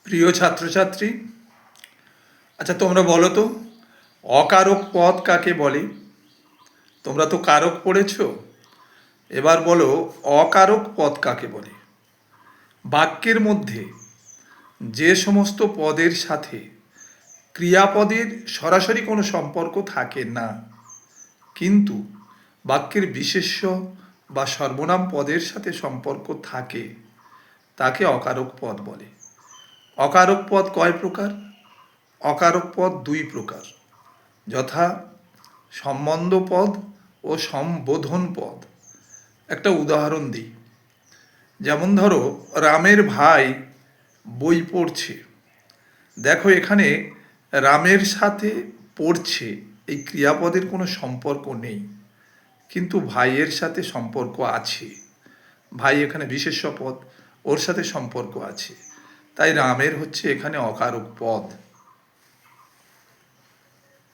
প্রিয় ছাত্রছাত্রী, আচ্ছা তোমরা বলো তো, অকারক পদ কাকে বলে? তোমরা তো কারক পড়েছো, এবার বলো অকারক পদ কাকে বলে। বাক্যের মধ্যে যে সমস্ত পদের সাথে ক্রিয়াপদের সরাসরি কোনো সম্পর্ক থাকে না, কিন্তু বাক্যের বিশেষ্য বা সর্বনাম পদের সাথে সম্পর্ক থাকে, তাকে অকারক পদ বলে। অকারক পদ কয় প্রকার? অকারক পদ দুই প্রকার, যথা সম্বন্ধ পদ ও সম্বোধন পদ। একটা উদাহরণ দিই, যেমন ধরো রামের ভাই বই পড়ছে। দেখো এখানে রামের সাথে পড়ছে এই ক্রিয়াপদের কোনো সম্পর্ক নেই, কিন্তু ভাইয়ের সাথে সম্পর্ক আছে। ভাই এখানে বিশেষ্য পদ, ওর সাথে সম্পর্ক আছে, তাই রামের হচ্ছে এখানে অকারক পদ।